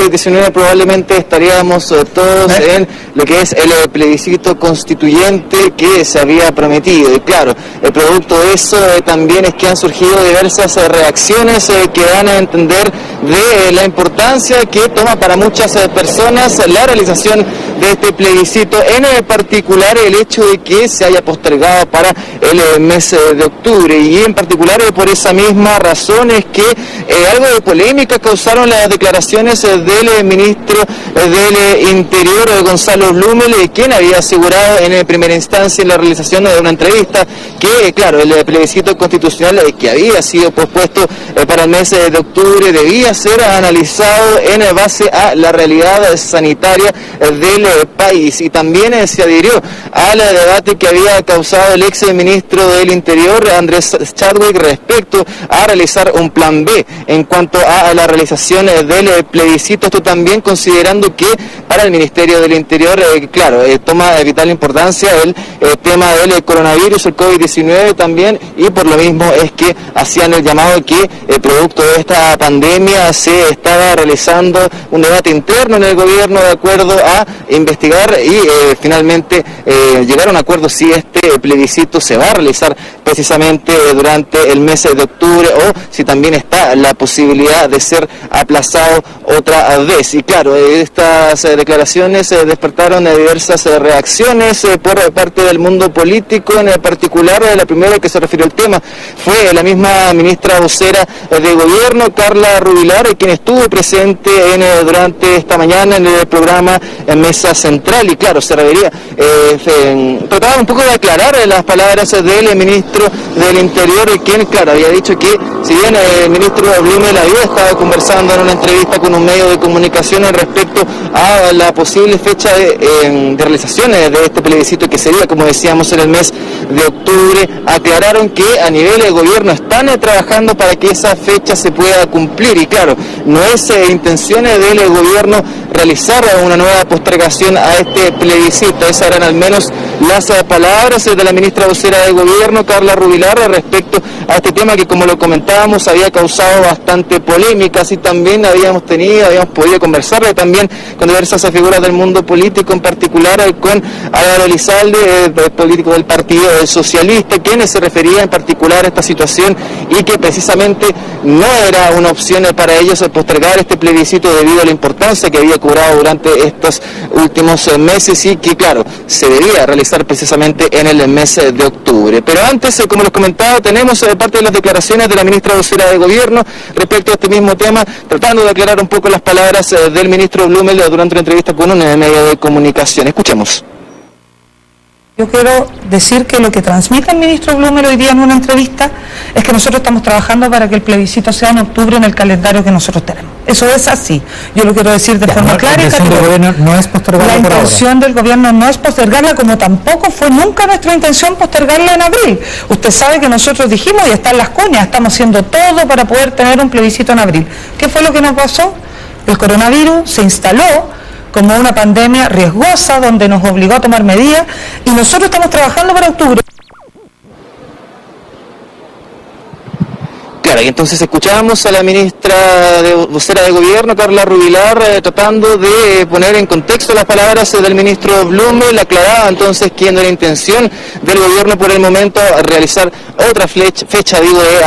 COVID-19 probablemente estaríamos todos en lo que es el plebiscito constituyente que se había prometido. Y claro, el producto de eso también es que han surgido diversas reacciones que dan a entender de la importancia que toma para muchas personas la realización de este plebiscito, en particular el hecho de que se haya postergado para el mes de octubre, y en particular por esa misma razón es que algo de polémica causaron las declaraciones del ministro del Interior, Gonzalo Blumel, quien había asegurado en primera instancia en la realización de una entrevista que, claro, el plebiscito constitucional que había sido pospuesto para el mes de octubre debía ser analizado en base a la realidad sanitaria del país, y también se adhirió al debate que había causado el ex ministro del Interior, Andrés Chadwick, respecto a realizar un plan B en cuanto a la realización del plebiscito. Esto también considerando que para el Ministerio del Interior, claro, toma de vital importancia el tema del coronavirus, el COVID-19 también, y por lo mismo es que hacían el llamado que producto de esta pandemia se estaba realizando un debate interno en el gobierno de acuerdo a investigar y finalmente llegar a un acuerdo si este plebiscito se va a realizar precisamente durante el mes de octubre o si también está la posibilidad de ser aplazado otra vez. Y claro, estas declaraciones despertaron diversas reacciones por parte del mundo político, en particular la primera que se refirió al tema fue la misma ministra vocera de gobierno, Carla Rubilar, quien estuvo presente durante esta mañana en el programa Mesa Central, y claro, se refería, trataba un poco de aclarar las palabras del ministro del Interior, quien, claro, había dicho que si bien el ministro Blumel había estado conversando en una entrevista con un medio de comunicación respecto a la posible fecha de realización de este plebiscito, que sería, como decíamos, en el mes de octubre, aclararon que a nivel de gobierno están trabajando para que esa fecha se pueda cumplir, y claro, no es intención del gobierno realizar una nueva postergación a este plebiscito. Esas eran al menos las palabras de la ministra vocera de gobierno, Carla Rubilar, respecto a este tema que, como lo comentábamos, había causado bastante polémica. Así también habíamos podido conversar también con diversas figuras del mundo político, en particular con Álvaro Elizalde, político del Partido Socialista, quien se refería en particular a esta situación y que precisamente no era una opción para ellos postergar este plebiscito debido a la importancia que había cobrado durante estos últimos meses y que, claro, se debía realizar precisamente en el mes de octubre. Pero antes, como les comentaba, tenemos parte de las declaraciones de la ministra vocera de gobierno respecto a este mismo tema, tratando de aclarar un poco las palabras del ministro Blumel durante una entrevista con un medio de comunicación. Escuchemos. Yo quiero decir que lo que transmite el ministro Blumel hoy día en una entrevista es que nosotros estamos trabajando para que el plebiscito sea en octubre en el calendario que nosotros tenemos. Eso es así. Yo lo quiero decir de forma clara y categórica. No es postergarla. La intención del gobierno no es postergarla, como tampoco fue nunca nuestra intención postergarla en abril. Usted sabe que nosotros dijimos, y está en las cuñas, estamos haciendo todo para poder tener un plebiscito en abril. ¿Qué fue lo que nos pasó? El coronavirus se instaló como una pandemia riesgosa donde nos obligó a tomar medidas y nosotros estamos trabajando para octubre. Claro, y entonces escuchábamos a la ministra vocera de gobierno, Carla Rubilar, tratando de poner en contexto las palabras del ministro Blumel. Aclaraba entonces que no era intención del gobierno por el momento realizar otra fecha de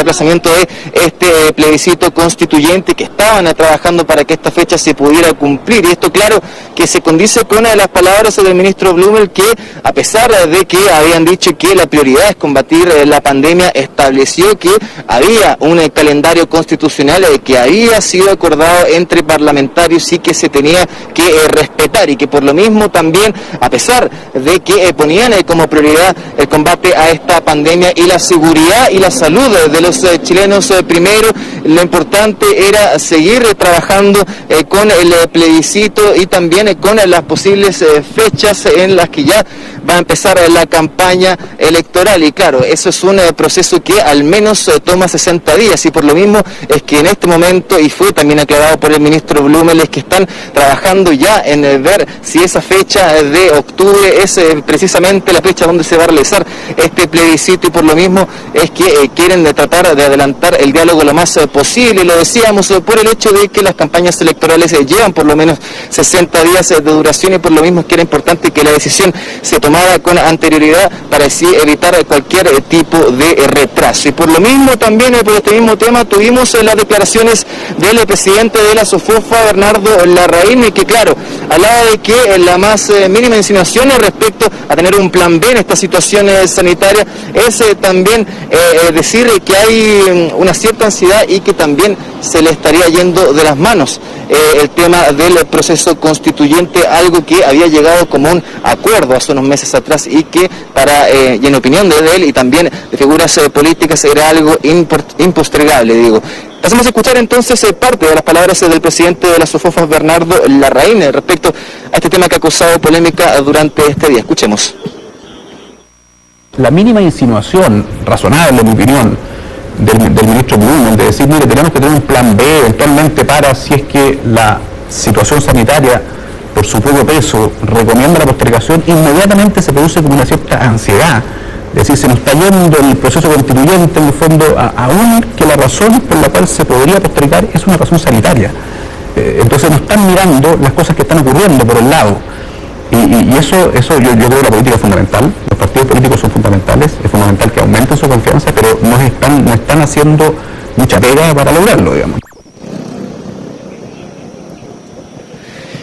aplazamiento de este plebiscito constituyente, que estaban trabajando para que esta fecha se pudiera cumplir. Y esto, claro, que se condice con las palabras del ministro Blumel, que a pesar de que habían dicho que la prioridad es combatir la pandemia, estableció que había un calendario constitucional que había sido acordado entre parlamentarios y que se tenía que respetar, y que por lo mismo también, a pesar de que ponían como prioridad el combate a esta pandemia y la seguridad y la salud de los chilenos primero, lo importante era seguir trabajando con el plebiscito y también con las posibles fechas en las que ya va a empezar la campaña electoral. Y claro, eso es un proceso que al menos toma 60 días, y por lo mismo es que en este momento, y fue también aclarado por el ministro Blumel, es que están trabajando ya en ver si esa fecha de octubre es precisamente la fecha donde se va a realizar este plebiscito plebiscito y por lo mismo es que quieren tratar de adelantar el diálogo lo más posible. Lo decíamos por el hecho de que las campañas electorales llevan por lo menos 60 días de duración y por lo mismo es que era importante que la decisión se tomara con anterioridad para así evitar cualquier tipo de retraso. Y por lo mismo también, por este mismo tema, tuvimos las declaraciones del presidente de la SOFOFA, Bernardo Larraín, que claro, hablaba de que la más mínima insinuación respecto a tener un plan B en esta situación sanitaria es también decir que hay una cierta ansiedad y que también se le estaría yendo de las manos el tema del proceso constituyente, algo que había llegado como un acuerdo hace unos meses atrás y que y en opinión de él y también de figuras políticas era algo impostergable, digo. Pasamos a escuchar entonces parte de las palabras del presidente de la SOFOFA, Bernardo Larraín, respecto a este tema que ha causado polémica durante este día. Escuchemos. La mínima insinuación razonable, en mi opinión, del ministro Blumel, de decir, mire, tenemos que tener un plan B eventualmente para si es que la situación sanitaria, por su propio peso, recomienda la postergación, inmediatamente se produce como una cierta ansiedad. Es decir, se nos está yendo el proceso constituyente, en el fondo, aún que la razón por la cual se podría postergar es una razón sanitaria. Entonces no están mirando las cosas que están ocurriendo por el lado. Y eso yo creo que la política es fundamental, los partidos políticos son fundamentales, es fundamental que aumenten su confianza, pero no están haciendo mucha pega para lograrlo, digamos.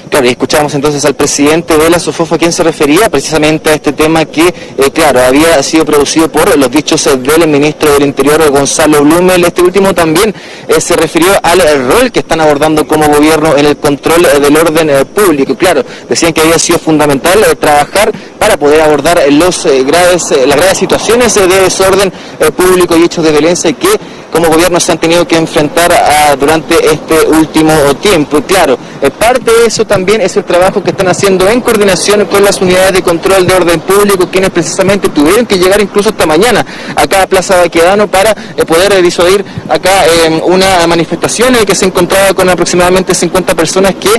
Claro, y escuchamos entonces al presidente de la SOFOFA, quien se refería precisamente a este tema que, claro, había sido producido por los dichos del ministro del Interior, Gonzalo Blumel. Este último también se refirió al rol que están abordando como gobierno en el control del orden público. Claro, decían que había sido fundamental trabajar para poder abordar las graves situaciones de desorden público y hechos de violencia que como gobierno se han tenido que enfrentar durante este último tiempo. Y claro, parte de eso también es el trabajo que están haciendo en coordinación con las unidades de control de orden público, quienes precisamente tuvieron que llegar incluso esta mañana acá a Plaza Baquedano para poder disuadir acá una manifestación que se encontraba con aproximadamente 50 personas que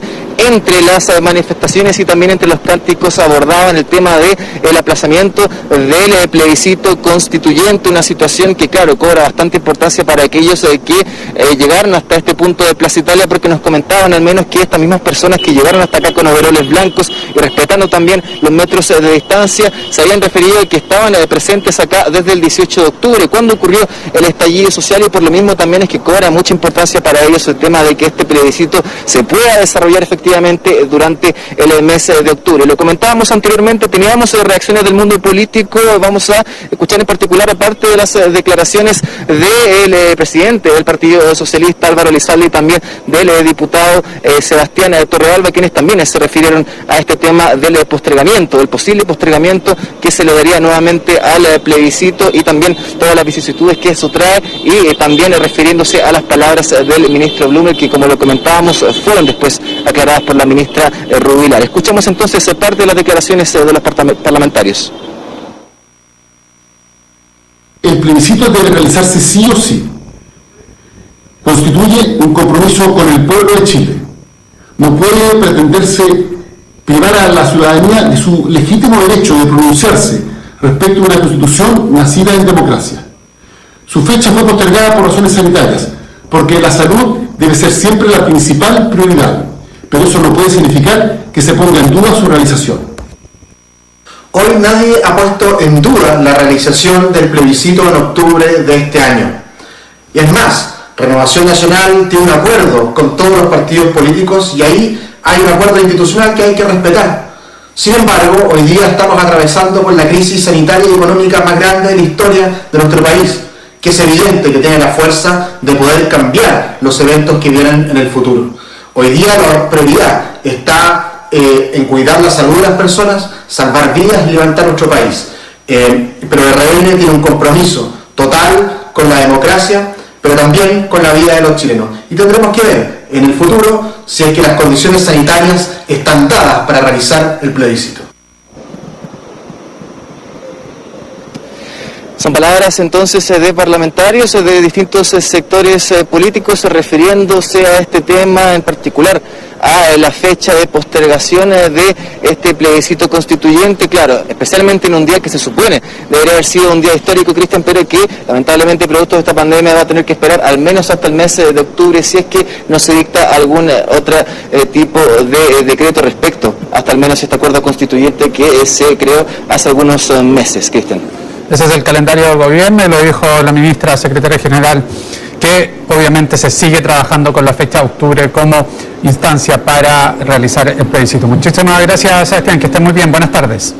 entre las manifestaciones y también entre los cánticos abordaban el tema del aplazamiento del plebiscito constituyente, una situación que claro cobra bastante importancia para aquellos que llegaron hasta este punto de Plaza Italia, porque nos comentaban al menos que estas mismas personas que llegaron hasta acá con overoles blancos y respetando también los metros de distancia, se habían referido a que estaban presentes acá desde el 18 de octubre, cuando ocurrió el estallido social, y por lo mismo también es que cobra mucha importancia para ellos el tema de que este plebiscito se pueda desarrollar efectivamente durante el mes de octubre. Lo comentábamos anteriormente, teníamos reacciones del mundo político, vamos a escuchar en particular aparte de las declaraciones del presidente del Partido Socialista, Álvaro Elizalde, y también del diputado Sebastián Torrealba, quienes también se refirieron a este tema del postergamiento, del posible postergamiento que se le daría nuevamente al plebiscito y también todas las vicisitudes que eso trae, y también refiriéndose a las palabras del ministro Blumel, que como lo comentábamos fueron después aclaradas por la ministra Rubilar. Escuchamos entonces parte de las declaraciones de los parlamentarios. El plebiscito debe realizarse sí o sí. Constituye un compromiso con el pueblo de Chile. No puede pretenderse privar a la ciudadanía de su legítimo derecho de pronunciarse respecto a una constitución nacida en democracia. Su fecha fue postergada por razones sanitarias, porque la salud debe ser siempre la principal prioridad, pero eso no puede significar que se ponga en duda su realización. Hoy nadie ha puesto en duda la realización del plebiscito en octubre de este año. Y es más, Renovación Nacional tiene un acuerdo con todos los partidos políticos y ahí hay un acuerdo institucional que hay que respetar. Sin embargo, hoy día estamos atravesando por la crisis sanitaria y económica más grande de la historia de nuestro país, que es evidente que tiene la fuerza de poder cambiar los eventos que vienen en el futuro. Hoy día la prioridad está en cuidar la salud de las personas, salvar vidas y levantar nuestro país. Pero el RN tiene un compromiso total con la democracia, pero también con la vida de los chilenos. Y tendremos que ver en el futuro si es que las condiciones sanitarias están dadas para realizar el plebiscito. Son palabras entonces de parlamentarios de distintos sectores políticos refiriéndose a este tema, en particular a la fecha de postergación de este plebiscito constituyente, claro, especialmente en un día que se supone debería haber sido un día histórico, Cristian, pero que lamentablemente producto de esta pandemia va a tener que esperar al menos hasta el mes de octubre si es que no se dicta algún otro tipo de decreto respecto hasta al menos este acuerdo constituyente que se creó hace algunos meses, Cristian. Ese es el calendario del gobierno y lo dijo la ministra secretaria general, que obviamente se sigue trabajando con la fecha de octubre como instancia para realizar el plebiscito. Muchísimas gracias, Sebastián, que esté muy bien. Buenas tardes.